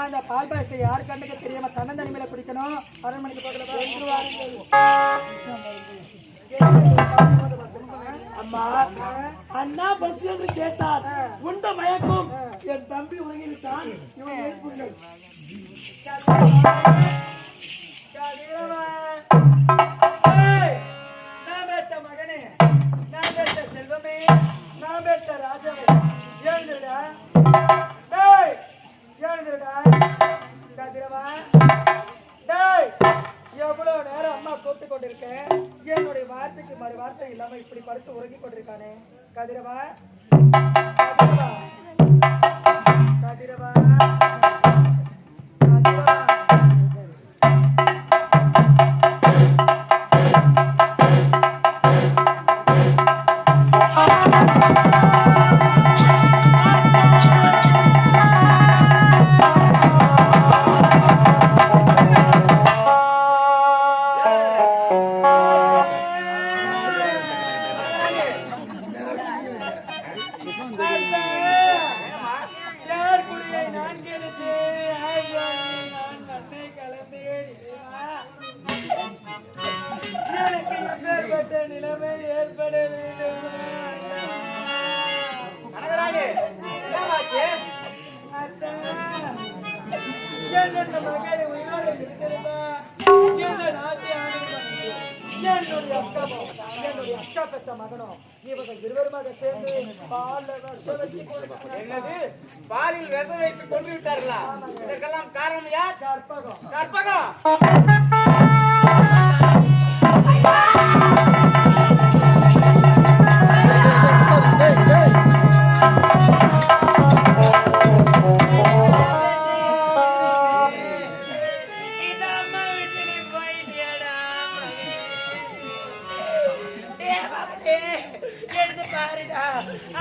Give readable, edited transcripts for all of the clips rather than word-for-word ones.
அந்த பால் பாயசத்தை யாரு கண்ணுக்கு தெரியாம தன்னந்தனிமையில பிடிக்கணும். அரண்மனைக்கு பக்கத்துல அம்மா அண்ணா பஸ் என்று கேட்டார். உண்ட மயக்கும் என் தம்பி உறங்கிவிட்டான். மகனே, நான் பெற்ற செல்வமே, நான் பெற்ற ராஜாவே, எழுந்துடா எவ்வளவு நேரம் அம்மா கூப்பிட்டு கொண்டிருக்கேன். என்னுடைய வார்த்தைக்கு மறு வார்த்தை இல்லாம இப்படி படுத்து உறங்கி கொண்டிருக்கானே. கதிரவா கதிரவா கதிரவா நிலைமை ஏற்பட வேண்டும். என்னுடைய மகனை உயிரோடு இருக்கிறதா இந்த நாட்டை என்னுடைய அக்காவும் என்னுடைய அக்கா பெற்ற மகனும் இவங்க இருவருமாக சேர்ந்து பாலில் விஷம் வச்சு என்னது பாலில் விஷம் வைத்து கொண்டு விட்டார்களா? இதற்கெல்லாம் காரணம் யார்? கற்பகம். கற்பகம்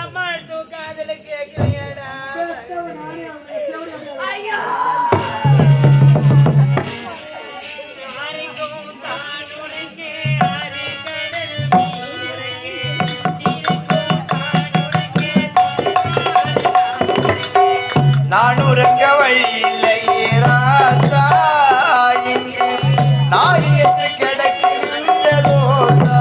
அம்மா தூக்காதல கேட்கலையடா. ஐயோ நான் உறங்க வழியில்லை ராசா, இங்கு நாரியத்து கிடக்கின்ற ரோசா.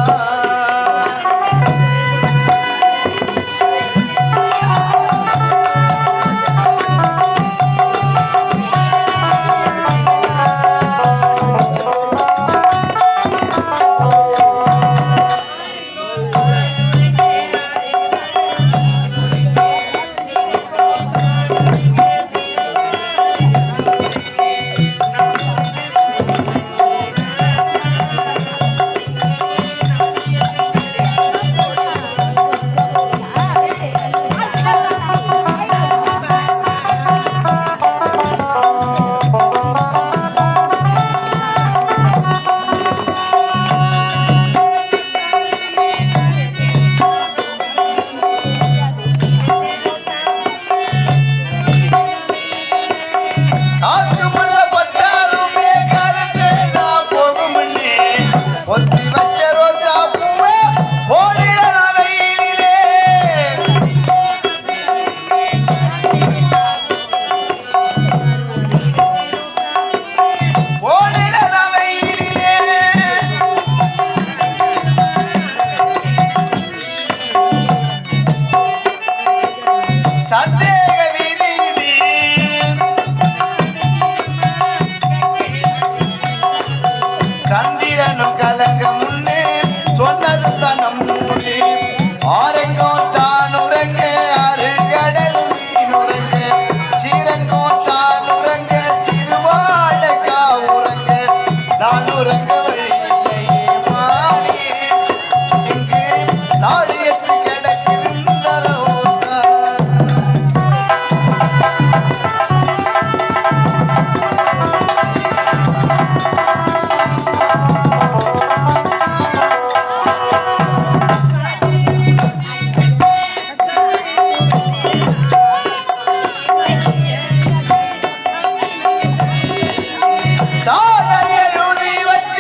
நான் எழுதி வச்ச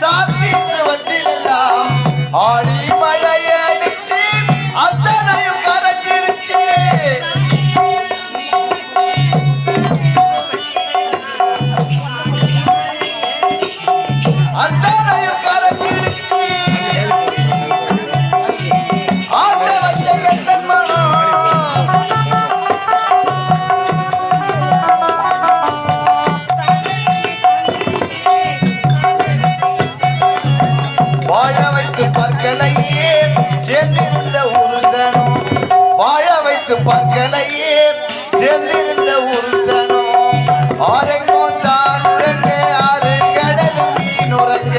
சாத்தியத்துவத்திலெல்லாம் ஆடி மழை அடிச்சு அத்தனையும் கரைஞ்சிடுச்சு. அத்தனையும் கரைஞ்சிடுச்சு. ஆட்ட வச்ச எத்தன் மனம் வாழ வைத்து பற்களையே சேர்ந்திருந்த உருத்தனும் வாழ வைத்து பற்களையே சேர்ந்திருந்த உருத்தனும் ஆரெங்கோ தான் உறங்க ஆறு கடலும் மீன் உறங்க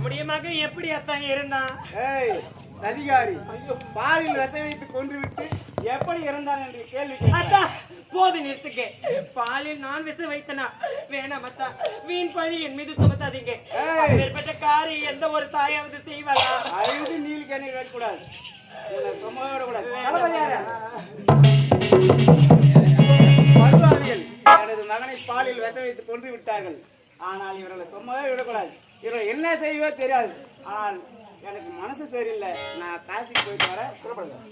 முடியமாக எப்படி அத்தான் இருந்தான்? ஏய் சதிகாரி, பாலில் விஷ வைத்து கொன்று விட்டு எப்படி இருந்தான் என்று கேள்வி கேட்கிறாய். அத்தா போது நிறுத்துங்க. பாலில் நான் விச வைத்தனா? வேணாம் அத்தா, வீண் பழி என் மீது சுமத்தாதீங்க. ஏய். மேற்பட்ட காரி எந்த ஒரு தாயாவது செய்வாளா? அழுது நீல் கண்ணை விடக்கூடாது, உன்னை சும்மா விடக்கூடாது. தளபதியாரே, பருவாவிகள் எனது மகனை பாலில் விஷ வைத்து கொன்று விட்டார்கள். ஆனால் இவர்களை சும்மாவே விடக்கூடாது. இவர்கள் என்ன செய்வோ தெரியாது. ஆனால் எனக்கு மனசு சரியில்லை. நான் காசிக்கு போயிட்டு வர புறப்படுறேன்.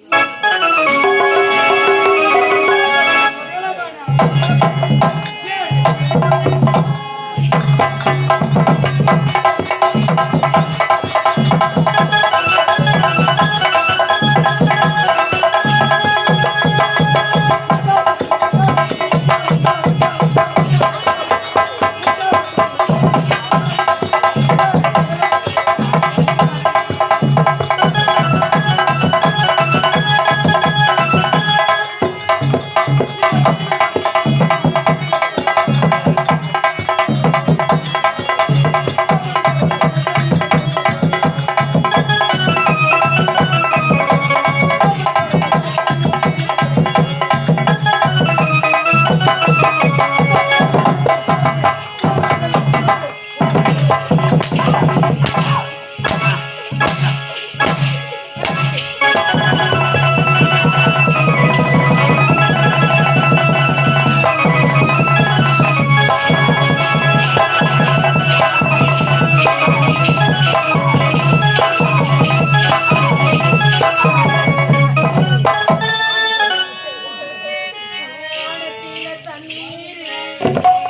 தண்ணீர்